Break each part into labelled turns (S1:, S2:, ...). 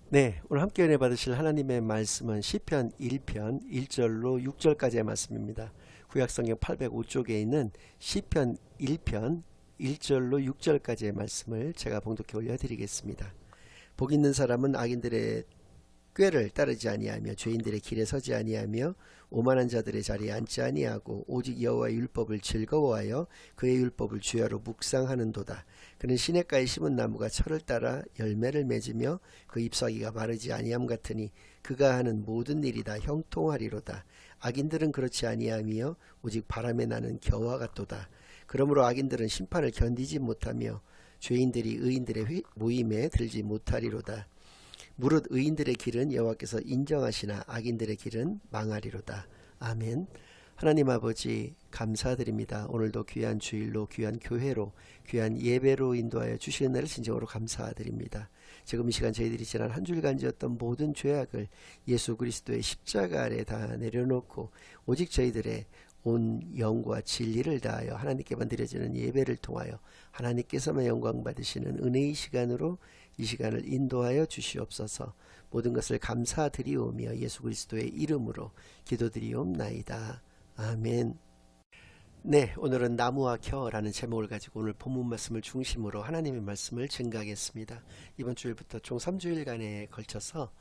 S1: 네, 오늘 함께 은혜 받으실 하나님의 말씀은 시편 1편 1절로 6절까지의 말씀입니다. 구약성경 805쪽에 있는 시편 1편 1절로 6절까지의 말씀을 제가 봉독해 올려드리겠습니다. 복 있는 사람은 악인들의 꾀를 따르지 아니하며 죄인들의 길에 서지 아니하며 오만한 자들의 자리에 앉지 아니하고 오직 여호와의 율법을 즐거워하여 그의 율법을 주야로 묵상하는도다. 그는 시냇가에 심은 나무가 철을 따라 열매를 맺으며 그 잎사귀가 마르지 아니함 같으니 그가 하는 모든 일이 다 형통하리로다. 악인들은 그렇지 아니하며 오직 바람에 나는 겨와 같도다. 그러므로 악인들은 심판을 견디지 못하며 죄인들이 의인들의 모임에 들지 못하리로다. 무릇 의인들의 길은 여호와께서 인정하시나 악인들의 길은 망하리로다. 아멘. 하나님 아버지 감사드립니다. 오늘도 귀한 주일로 귀한 교회로 귀한 예배로 인도하여 주시는 날을 진정으로 감사드립니다. 지금 이 시간 저희들이 지난 한 주일간 지었던 모든 죄악을 예수 그리스도의 십자가 아래 다 내려놓고 오직 저희들의 온 영과 진리를 다하여 하나님께만 드려지는 예배를 통하여 하나님께서만 영광 받으시는 은혜의 시간으로 이 시간을 인도하여 주시옵소서. 모든 것을 감사드리오며 예수 그리스도의 이름으로 기도드리옵나이다. 아멘. 네, 오늘은 나무와 겨라는 제목을 가지고 오늘 본문 말씀을 중심으로 하나님의 말씀을 증가하겠습니다. 이번 주일부터 총 3주일간에 걸쳐서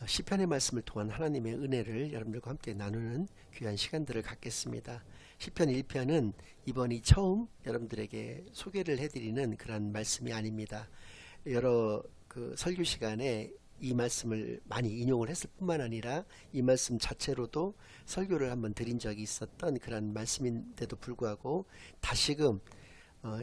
S1: 시편의 말씀을 통한 하나님의 은혜를 여러분들과 함께 나누는 귀한 시간들을 갖겠습니다. 시편 1편은 이번이 처음 여러분들에게 소개를 해드리는 그런 말씀이 아닙니다. 여러 설교 시간에 이 말씀을 많이 인용을 했을 뿐만 아니라 이 말씀 자체로도 설교를 한번 드린 적이 있었던 그런 말씀인데도 불구하고 다시금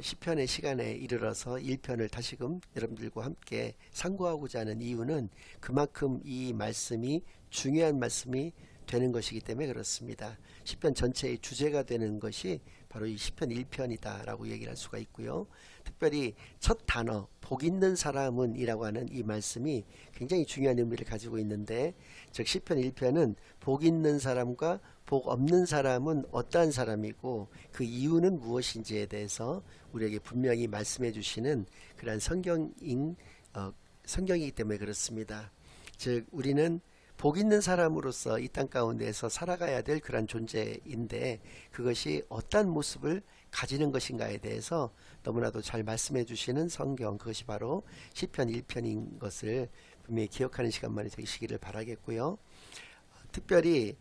S1: 시편의 시간에 이르러서 1편을 다시금 여러분들과 함께 상고하고자 하는 이유는 그만큼 이 말씀이 중요한 말씀이 되는 것이기 때문에 그렇습니다. 시편 전체의 주제가 되는 것이 바로 이 시편 1편이다 라고 얘기를 할 수가 있고요. 특별히 첫 단어 복 있는 사람은 이라고 하는 이 말씀이 굉장히 중요한 의미를 가지고 있는데, 즉 시편 1편은 복 있는 사람과 복 없는 사람은 어떠한 사람이고 그 이유는 무엇인지에 대해서 우리에게 분명히 말씀해 주시는 그러한 성경이기 때문에 그렇습니다. 즉 우리는 복 있는 사람으로서 이 땅 가운데에서 살아가야 될 그런 존재인데 그것이 어떤 모습을 가지는 것인가에 대해서 너무나도 잘 말씀해 주시는 성경, 그것이 바로 시편 1편인 것을 분명히 기억하는 시간만이 되시기를 바라겠고요. 특별히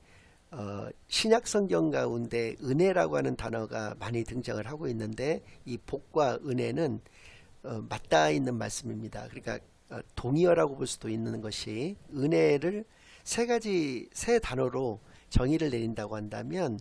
S1: 신약 성경 가운데 은혜라고 하는 단어가 많이 등장을 하고 있는데 이 복과 은혜는 맞닿아 있는 말씀입니다. 그러니까 동의어라고 볼 수도 있는 것이, 은혜를 세 단어로 정의를 내린다고 한다면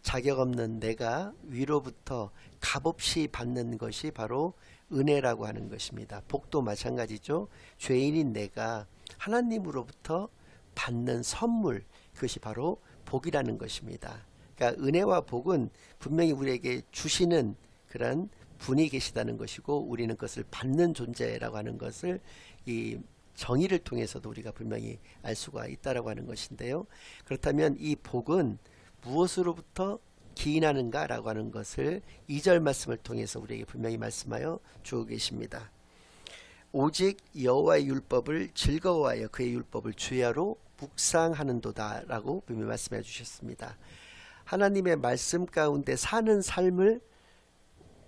S1: 자격 없는 내가 위로부터 값없이 받는 것이 바로 은혜라고 하는 것입니다. 복도 마찬가지죠. 죄인인 내가 하나님으로부터 받는 선물, 그것이 바로 복이라는 것입니다. 그러니까 은혜와 복은 분명히 우리에게 주시는 그런 분이 계시다는 것이고 우리는 그것을 받는 존재라고 하는 것을 이 정의를 통해서도 우리가 분명히 알 수가 있다라고 하는 것인데요. 그렇다면 이 복은 무엇으로부터 기인하는가 라고 하는 것을 2절 말씀을 통해서 우리에게 분명히 말씀하여 주고 계십니다. 오직 여호와의 율법을 즐거워하여 그의 율법을 주야로 묵상하는도다 라고 분명히 말씀해 주셨습니다. 하나님의 말씀 가운데 사는 삶을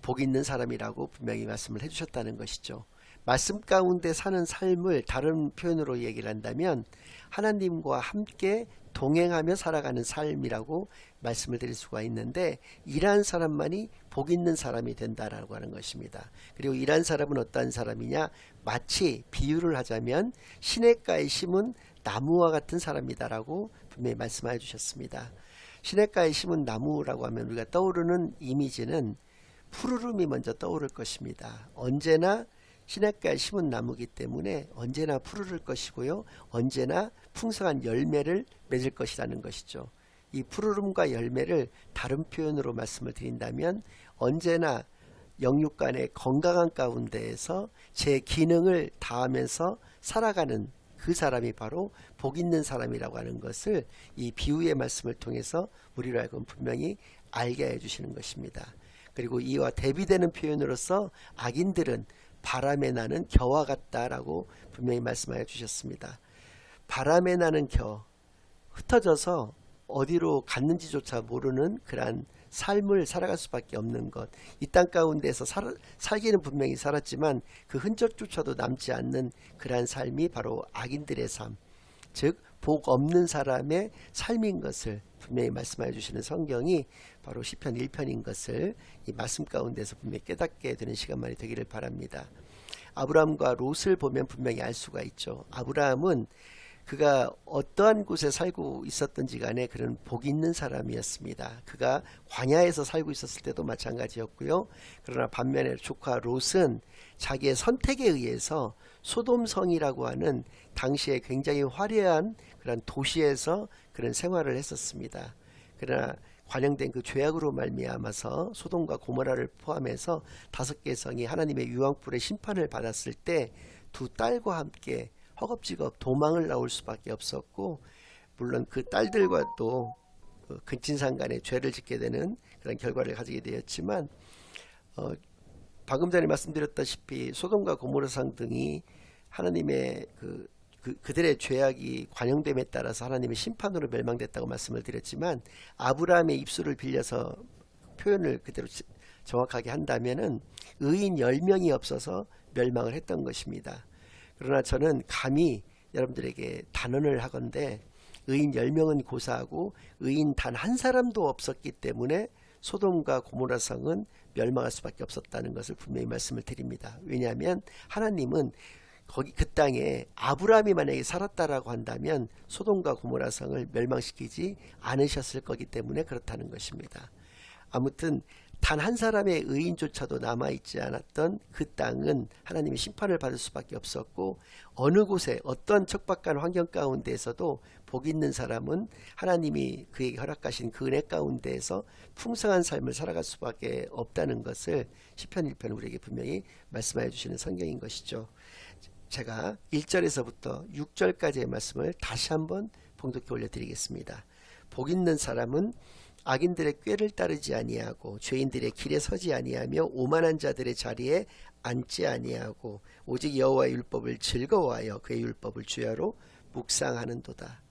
S1: 복 있는 사람이라고 분명히 말씀을 해주셨다는 것이죠. 말씀 가운데 사는 삶을 다른 표현으로 얘기를 한다면 하나님과 함께 동행하며 살아가는 삶이라고 말씀을 드릴 수가 있는데, 이러한 사람만이 복 있는 사람이 된다라고 하는 것입니다. 그리고 이러한 사람은 어떠한 사람이냐, 마치 비유를 하자면 시냇가에 심은 나무와 같은 사람이다라고 분명히 말씀해 주셨습니다. 시냇가에 심은 나무라고 하면 우리가 떠오르는 이미지는 푸르름이 먼저 떠오를 것입니다. 언제나 시냇가에 심은 나무이기 때문에 언제나 푸르를 것이고요, 언제나 풍성한 열매를 맺을 것이라는 것이죠. 이 푸르름과 열매를 다른 표현으로 말씀을 드린다면 언제나 영육간의 건강한 가운데에서 제 기능을 다하면서 살아가는 그 사람이 바로 복 있는 사람이라고 하는 것을 이 비유의 말씀을 통해서 우리로 하여금 분명히 알게 해주시는 것입니다. 그리고 이와 대비되는 표현으로서 악인들은 바람에 나는 겨와 같다라고 분명히 말씀하여 주셨습니다. 바람에 나는 겨, 흩어져서 어디로 갔는지조차 모르는 그러한 삶을 살아갈 수밖에 없는 것. 이 땅 가운데서 살기는 분명히 살았지만 그 흔적조차도 남지 않는 그러한 삶이 바로 악인들의 삶, 즉 복 없는 사람의 삶인 것을 분명히 말씀하여 주시는 성경이 바로 시편 1편인 것을 이 말씀 가운데서 분명히 깨닫게 되는 시간만이 되기를 바랍니다. 아브라함과 롯을 보면 분명히 알 수가 있죠. 아브라함은 그가 어떠한 곳에 살고 있었던지 간에 그런 복 있는 사람이었습니다. 그가 광야에서 살고 있었을 때도 마찬가지였고요. 그러나 반면에 조카 롯은 자기의 선택에 의해서 소돔성이라고 하는 당시에 굉장히 화려한 그런 도시에서 그런 생활을 했었습니다. 그러나 관영된 그 죄악으로 말미암아서 소돔과 고모라를 포함해서 5개 성이 하나님의 유황불의 심판을 받았을 때 두 딸과 함께 허겁지겁 도망을 나올 수밖에 없었고, 물론 그 딸들과도 근친상간에 죄를 짓게 되는 그런 결과를 가지게 되었지만, 방금 전에 말씀드렸다시피 소돔과 고모라성 등이 하나님의 그들의 죄악이 관영됨에 따라서 하나님의 심판으로 멸망됐다고 말씀을 드렸지만, 아브라함의 입술을 빌려서 표현을 그대로 정확하게 한다면은 의인 10명이 없어서 멸망을 했던 것입니다. 그러나 저는 감히 여러분들에게 단언을 하건대 의인 10명은 고사하고 의인 단 한 사람도 없었기 때문에 소돔과 고모라 성은 멸망할 수밖에 없었다는 것을 분명히 말씀을 드립니다. 왜냐하면 하나님은 거기 그 땅에 아브라함이 만약에 살았다라고 한다면 소돔과 고모라 성을 멸망시키지 않으셨을 거기 때문에 그렇다는 것입니다. 아무튼 단 한 사람의 의인조차도 남아있지 않았던 그 땅은 하나님의 심판을 받을 수밖에 없었고, 어느 곳에 어떤 척박한 환경 가운데에서도 복 있는 사람은 하나님이 그에게 허락하신 그 은혜 가운데에서 풍성한 삶을 살아갈 수밖에 없다는 것을 시편 1편 우리에게 분명히 말씀하여 주시는 성경인 것이죠. 제가 1절에서부터 6절까지의 말씀을 다시 한번 봉독해 올려드리겠습니다. 복 있는 사람은 악인들의 꾀를 따르지 아니하고 죄인들의 길에 서지 아니하며 오만한 자들의 자리에 앉지 아니하고 오직 여호와의 율법을 즐거워하여 그의 율법을 주야로 묵상하는도다.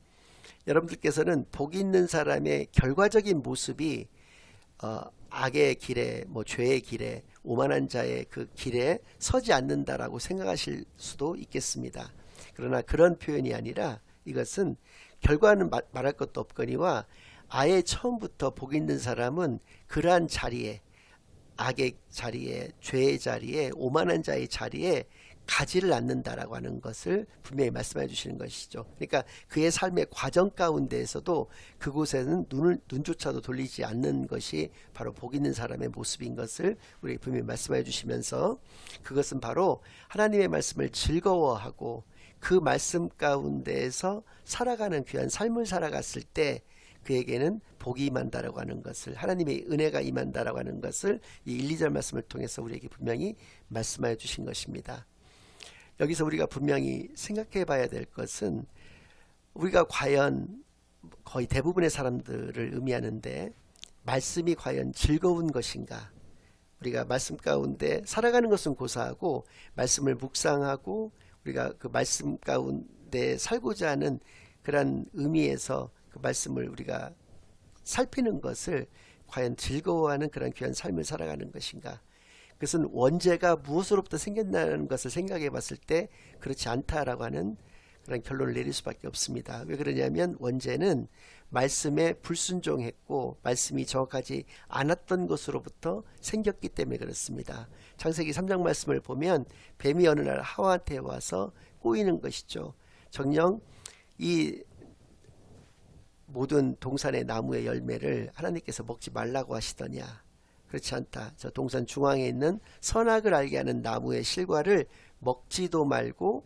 S1: 여러분들께서는 복 있는 사람의 결과적인 모습이 악의 길에, 죄의 길에, 오만한 자의 그 길에 서지 않는다라고 생각하실 수도 있겠습니다. 그러나 그런 표현이 아니라 이것은 결과는 말할 것도 없거니와 아예 처음부터 복 있는 사람은 그러한 자리에, 악의 자리에, 죄의 자리에, 오만한 자의 자리에 가지를 않는다라고 하는 것을 분명히 말씀해 주시는 것이죠. 그러니까 그의 삶의 과정 가운데에서도 그곳에는 눈조차도 돌리지 않는 것이 바로 복 있는 사람의 모습인 것을 우리에게 분명히 말씀해 주시면서, 그것은 바로 하나님의 말씀을 즐거워하고 그 말씀 가운데에서 살아가는 귀한 삶을 살아갔을 때 그에게는 복이 임한다라고 하는 것을, 하나님의 은혜가 임한다라고 하는 것을 이 1, 2절 말씀을 통해서 우리에게 분명히 말씀하여 주신 것입니다. 여기서 우리가 분명히 생각해 봐야 될 것은, 우리가 과연 거의 대부분의 사람들을 의미하는데 말씀이 과연 즐거운 것인가? 우리가 말씀 가운데 살아가는 것은 고사하고 말씀을 묵상하고 우리가 그 말씀 가운데 살고자 하는 그런 의미에서 그 말씀을 우리가 살피는 것을 과연 즐거워하는 그런 귀한 삶을 살아가는 것인가? 그것은 원죄가 무엇으로부터 생겼다는 것을 생각해 봤을 때 그렇지 않다라고 하는 그런 결론을 내릴 수밖에 없습니다. 왜 그러냐면 원죄는 말씀에 불순종했고 말씀이 정확하지 않았던 것으로부터 생겼기 때문에 그렇습니다. 창세기 3장 말씀을 보면 뱀이 어느 날 하와한테 와서 꼬이는 것이죠. 정녕 이 모든 동산의 나무의 열매를 하나님께서 먹지 말라고 하시더냐? 그렇지 않다. 저 동산 중앙에 있는 선악을 알게 하는 나무의 실과를 먹지도 말고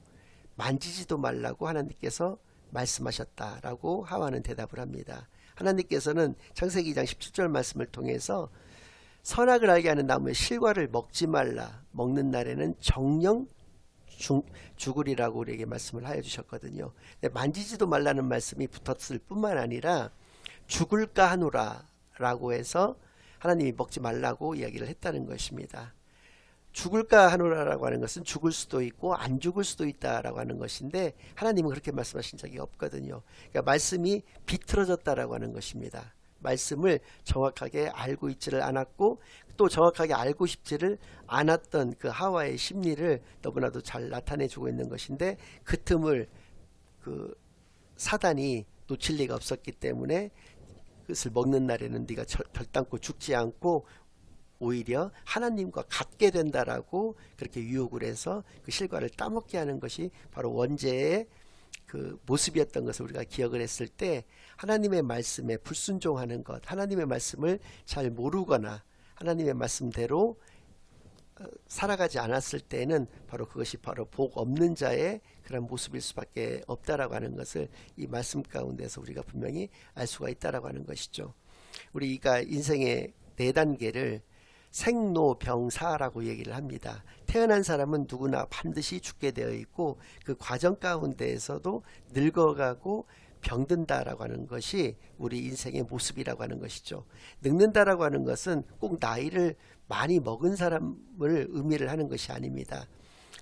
S1: 만지지도 말라고 하나님께서 말씀하셨다라고 하와는 대답을 합니다. 하나님께서는 창세기 2장 17절 말씀을 통해서 선악을 알게 하는 나무의 실과를 먹지 말라, 먹는 날에는 정령 죽으리라고 우리에게 말씀을 하여 주셨거든요. 만지지도 말라는 말씀이 붙었을 뿐만 아니라 죽을까 하노라 라고 해서 하나님이 먹지 말라고 이야기를 했다는 것입니다. 죽을까 하노라라고 하는 것은 죽을 수도 있고 안 죽을 수도 있다라고 하는 것인데 하나님은 그렇게 말씀하신 적이 없거든요. 그러니까 말씀이 비틀어졌다라고 하는 것입니다. 말씀을 정확하게 알고 있지를 않았고 또 정확하게 알고 싶지를 않았던 그 하와의 심리를 너무나도 잘 나타내주고 있는 것인데 그 틈을 그 사단이 놓칠 리가 없었기 때문에 그것을 먹는 날에는 네가 결단코 죽지 않고 오히려 하나님과 같게 된다라고 그렇게 유혹을 해서 그 실과를 따먹게 하는 것이 바로 원죄의 그 모습이었던 것을 우리가 기억을 했을 때 하나님의 말씀에 불순종하는 것, 하나님의 말씀을 잘 모르거나 하나님의 말씀대로 살아가지 않았을 때는 바로 그것이 바로 복 없는 자의 그런 모습일 수밖에 없다라고 하는 것을 이 말씀 가운데서 우리가 분명히 알 수가 있다라고 하는 것이죠. 우리가 인생의 4단계를 생로병사라고 얘기를 합니다. 태어난 사람은 누구나 반드시 죽게 되어 있고 그 과정 가운데에서도 늙어가고 병든다라고 하는 것이 우리 인생의 모습이라고 하는 것이죠. 늙는다라고 하는 것은 꼭 나이를 많이 먹은 사람을 의미를 하는 것이 아닙니다.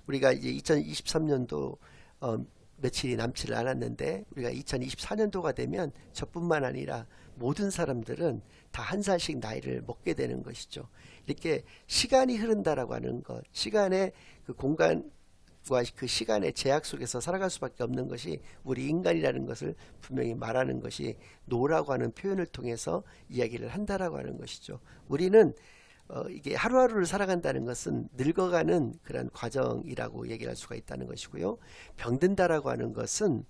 S1: 우리가 이제 2023년도 며칠이 남지를 않았는데 우리가 2024년도가 되면 저뿐만 아니라 모든 사람들은 다 한 살씩 나이를 먹게 되는 것이죠. 이렇게 시간이 흐른다라고 하는 것, 시간의 그 공간과 그 시간의 제약 속에서 살아갈 수밖에 없는 것이 우리 인간이라는 것을 분명히 말하는 것이 노라고 하는 표현을 통해서 이야기를 한다라고 하는 것이죠. 우리는 이게 하루하루를 살아간다는 것은 늙어가는 그런 과정이라고 얘기할 수가 있다는 것이고요. 병든다라고 하는 것은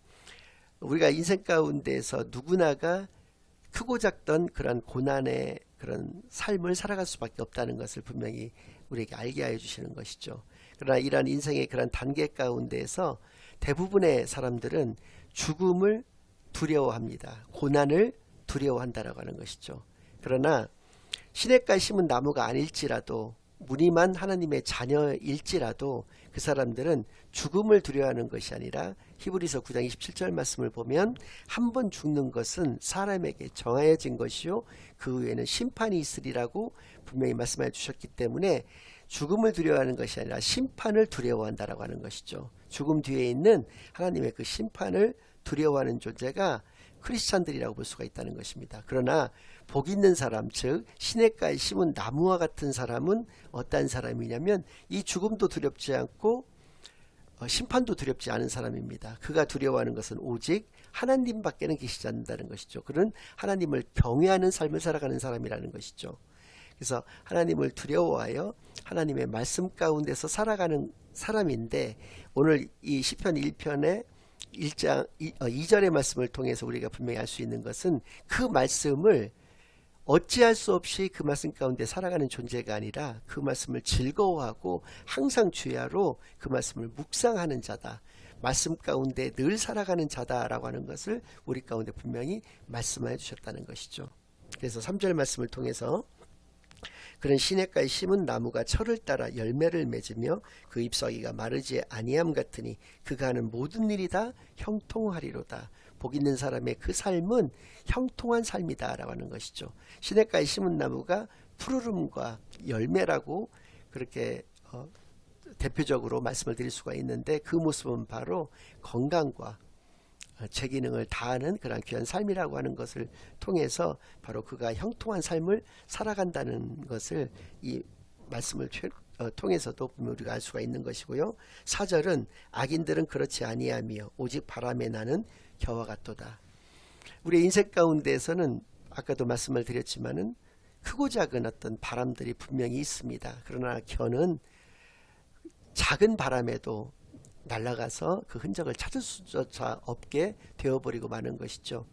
S1: 우리가 인생 가운데서 누구나가 크고 작던 그런 고난의 그런 삶을 살아갈 수밖에 없다는 것을 분명히 우리에게 알게 하여 주시는 것이죠. 그러나 이러한 인생의 그런 단계 가운데에서 대부분의 사람들은 죽음을 두려워합니다. 고난을 두려워한다라고 하는 것이죠. 그러나 시냇가에 심은 나무가 아닐지라도 무늬만 하나님의 자녀일지라도 그 사람들은 죽음을 두려워하는 것이 아니라 히브리서 9장 27절 말씀을 보면 한 번 죽는 것은 사람에게 정하여진 것이요 그 후에는 심판이 있으리라고 분명히 말씀해 주셨기 때문에 죽음을 두려워하는 것이 아니라 심판을 두려워한다라고 하는 것이죠. 죽음 뒤에 있는 하나님의 그 심판을 두려워하는 존재가 크리스찬들이라고 볼 수가 있다는 것입니다. 그러나 복 있는 사람, 즉 시냇가에 심은 나무와 같은 사람은 어떤 사람이냐면 이 죽음도 두렵지 않고 심판도 두렵지 않은 사람입니다. 그가 두려워하는 것은 오직 하나님밖에는 계시지 않는다는 것이죠. 그는 하나님을 경외하는 삶을 살아가는 사람이라는 것이죠. 그래서 하나님을 두려워하여 하나님의 말씀 가운데서 살아가는 사람인데 오늘 이 시편 1편의 1장 2절의 말씀을 통해서 우리가 분명히 알 수 있는 것은 그 말씀을 어찌할 수 없이 그 말씀 가운데 살아가는 존재가 아니라 그 말씀을 즐거워하고 항상 주야로 그 말씀을 묵상하는 자다. 말씀 가운데 늘 살아가는 자다라고 하는 것을 우리 가운데 분명히 말씀해 주셨다는 것이죠. 그래서 3절 말씀을 통해서 그런 시냇가에 심은 나무가 철을 따라 열매를 맺으며 그 잎사귀가 마르지 아니함 같으니 그가 하는 모든 일이 다 형통하리로다. 복 있는 사람의 그 삶은 형통한 삶이다 라고 하는 것이죠. 시냇가에 심은 나무가 푸르름과 열매라고 그렇게 대표적으로 말씀을 드릴 수가 있는데 그 모습은 바로 건강과 제 기능을 다하는 그런 귀한 삶이라고 하는 것을 통해서 바로 그가 형통한 삶을 살아간다는 것을 이 말씀을 통해서도 우리가 알 수가 있는 것이고요. 4절은 악인들은 그렇지 아니하며 오직 바람에 나는 겨와 같도다. 우리 인생 가운데에서는 아까도 말씀을 드렸지만은 크고 작은 어떤 바람들이 분명히 있습니다. 그러나 겨는 작은 바람에도 날아가서 그 흔적을 찾을 수조차 없게 되어버리고 마는 것이죠.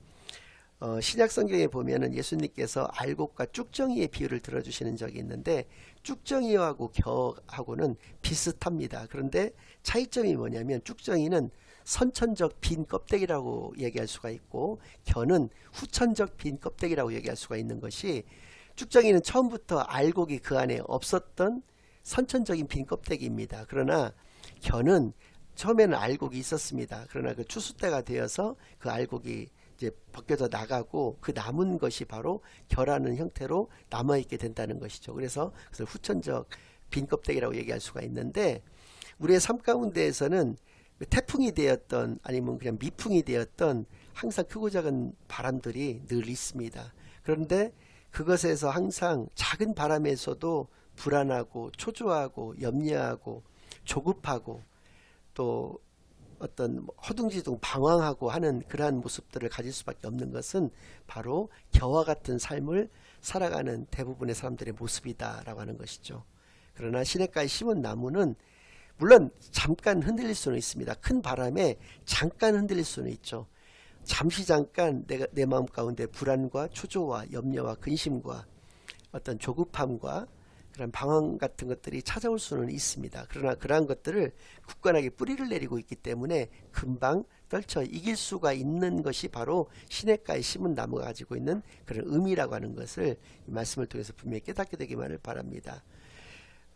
S1: 신약 성경에 보면은 예수님께서 알곡과 쭉정이의 비유를 들어주시는 적이 있는데 쭉정이하고 겨하고는 비슷합니다. 그런데 차이점이 뭐냐면 쭉정이는 선천적 빈 껍데기라고 얘기할 수가 있고 겨는 후천적 빈 껍데기라고 얘기할 수가 있는 것이 쭉정이는 처음부터 알곡이 그 안에 없었던 선천적인 빈 껍데기입니다. 그러나 겨는 처음에는 알곡이 있었습니다. 그러나 그 추수 때가 되어서 그 알곡이 이제 벗겨져 나가고 그 남은 것이 바로 겨라는 형태로 남아있게 된다는 것이죠. 그래서 그것을 후천적 빈 껍데기라고 얘기할 수가 있는데, 우리의 삶 가운데에서는 태풍이 되었던 아니면 그냥 미풍이 되었던 항상 크고 작은 바람들이 늘 있습니다. 그런데 그것에서 항상 작은 바람에서도 불안하고 초조하고 염려하고 조급하고 또 어떤 허둥지둥 방황하고 하는 그러한 모습들을 가질 수밖에 없는 것은 바로 겨와 같은 삶을 살아가는 대부분의 사람들의 모습이다라고 하는 것이죠. 그러나 시냇가에 심은 나무는 물론 잠깐 흔들릴 수는 있습니다. 큰 바람에 잠깐 흔들릴 수는 있죠. 잠시 잠깐 내 마음 가운데 불안과 초조와 염려와 근심과 어떤 조급함과 그런 방황 같은 것들이 찾아올 수는 있습니다. 그러나 그러한 것들을 굳건하게 뿌리를 내리고 있기 때문에 금방 떨쳐 이길 수가 있는 것이 바로 시냇가에 심은 나무가 가지고 있는 그런 의미라고 하는 것을 이 말씀을 통해서 분명히 깨닫게 되기만을 바랍니다.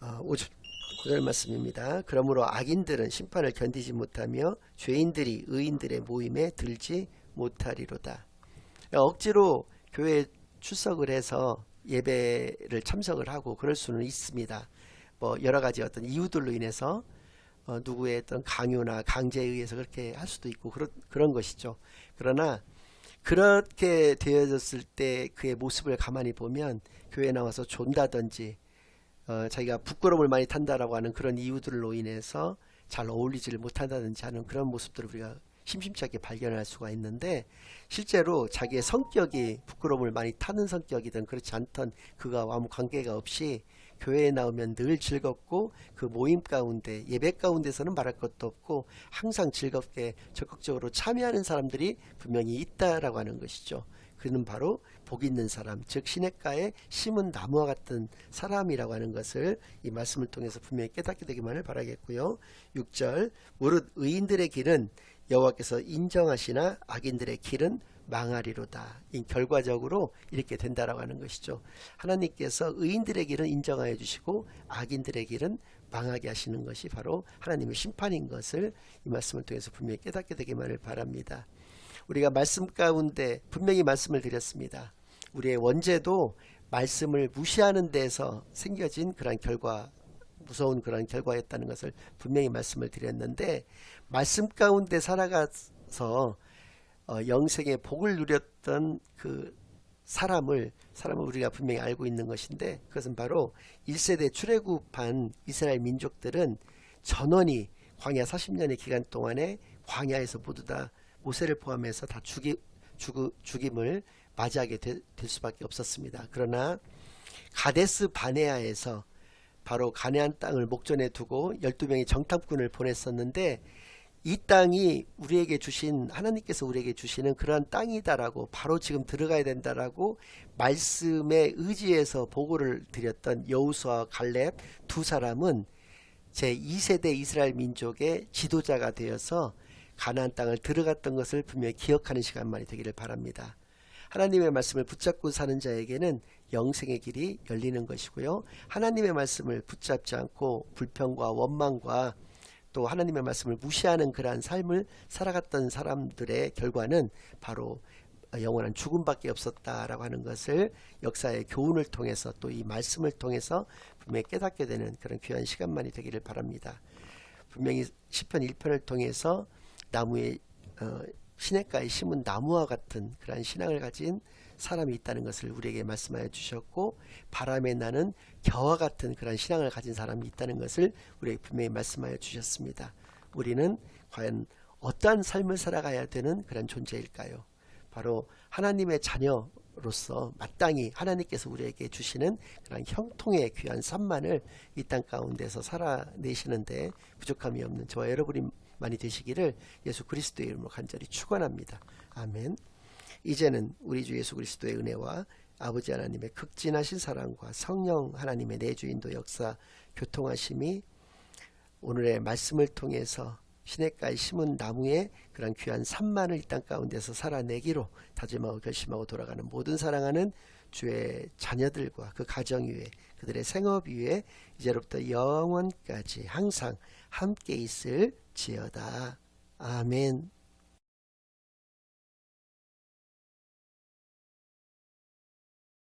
S1: 9절 말씀입니다. 그러므로 악인들은 심판을 견디지 못하며 죄인들이 의인들의 모임에 들지 못하리로다. 억지로 교회에 출석을 해서 예배를 참석을 하고 그럴 수는 있습니다. 뭐 여러 가지 어떤 이유들로 인해서 누구의 어떤 강요나 강제에 의해서 그렇게 할 수도 있고 그런 것이죠. 그러나 그렇게 되어졌을 때 그의 모습을 가만히 보면 교회에 나와서 존다든지 자기가 부끄러움을 많이 탄다라고 하는 그런 이유들로 인해서 잘 어울리지를 못한다든지 하는 그런 모습들을 우리가 심심치 않게 발견할 수가 있는데, 실제로 자기의 성격이 부끄러움을 많이 타는 성격이든 그렇지 않던 그가 아무 관계가 없이 교회에 나오면 늘 즐겁고 그 모임 가운데 예배 가운데서는 말할 것도 없고 항상 즐겁게 적극적으로 참여하는 사람들이 분명히 있다라고 하는 것이죠. 그는 바로 복 있는 사람, 즉 시냇가에 심은 나무와 같은 사람이라고 하는 것을 이 말씀을 통해서 분명히 깨닫게 되기만을 바라겠고요. 6절 무릇 의인들의 길은 여호와께서 인정하시나 악인들의 길은 망하리로다. 결과적으로 이렇게 된다라고 하는 것이죠. 하나님께서 의인들의 길은 인정하여 주시고 악인들의 길은 망하게 하시는 것이 바로 하나님의 심판인 것을 이 말씀을 통해서 분명히 깨닫게 되기만을 바랍니다. 우리가 말씀 가운데 분명히 말씀을 드렸습니다. 우리의 원죄도 말씀을 무시하는 데서 생겨진 그런 결과, 무서운 그런 결과였다는 것을 분명히 말씀을 드렸는데, 말씀 가운데 살아가서 영생의 복을 누렸던 그 사람을 우리가 분명히 알고 있는 것인데, 그것은 바로 1세대 출애굽한 이스라엘 민족들은 전원이 광야 40년의 기간 동안에 광야에서 모두 다 모세를 포함해서 다 죽임을 맞이하게 될 수밖에 없었습니다. 그러나 가데스 바네아에서 바로 가나안 땅을 목전에 두고 12명의 정탐꾼을 보냈었는데, 이 땅이 우리에게 주신, 하나님께서 우리에게 주시는 그러한 땅이다라고, 바로 지금 들어가야 된다라고 말씀에 의지해서 보고를 드렸던 여호수아와 갈렙 두 사람은 제2세대 이스라엘 민족의 지도자가 되어서 가나안 땅을 들어갔던 것을 분명히 기억하는 시간만이 되기를 바랍니다. 하나님의 말씀을 붙잡고 사는 자에게는 영생의 길이 열리는 것이고요. 하나님의 말씀을 붙잡지 않고 불평과 원망과 또 하나님의 말씀을 무시하는 그러한 삶을 살아갔던 사람들의 결과는 바로 영원한 죽음밖에 없었다라고 하는 것을 역사의 교훈을 통해서 또 이 말씀을 통해서 분명히 깨닫게 되는 그런 귀한 시간만이 되기를 바랍니다. 분명히 시편 1편을 통해서 나무의 시냇가에 심은 나무와 같은 그러한 신앙을 가진 사람이 있다는 것을 우리에게 말씀하여 주셨고, 바람에 나는 겨와 같은 그런 신앙을 가진 사람이 있다는 것을 우리에게 분명히 말씀하여 주셨습니다. 우리는 과연 어떠한 삶을 살아가야 되는 그런 존재일까요? 바로 하나님의 자녀로서 마땅히 하나님께서 우리에게 주시는 그런 형통의 귀한 삶만을 이 땅 가운데서 살아내시는데 부족함이 없는 저와 여러분이 많이 되시기를 예수 그리스도의 이름으로 간절히 축원합니다. 아멘. 이제는 우리 주 예수 그리스도의 은혜와 아버지 하나님의 극진하신 사랑과 성령 하나님의 내주인도 역사 교통하심이 오늘의 말씀을 통해서 시냇가에 심은 나무의 그런 귀한 산만을 이 땅 가운데서 살아내기로 다짐하고 결심하고 돌아가는 모든 사랑하는 주의 자녀들과 그 가정 위에, 그들의 생업 위에 이제로부터 영원까지 항상 함께 있을 지어다. 아멘.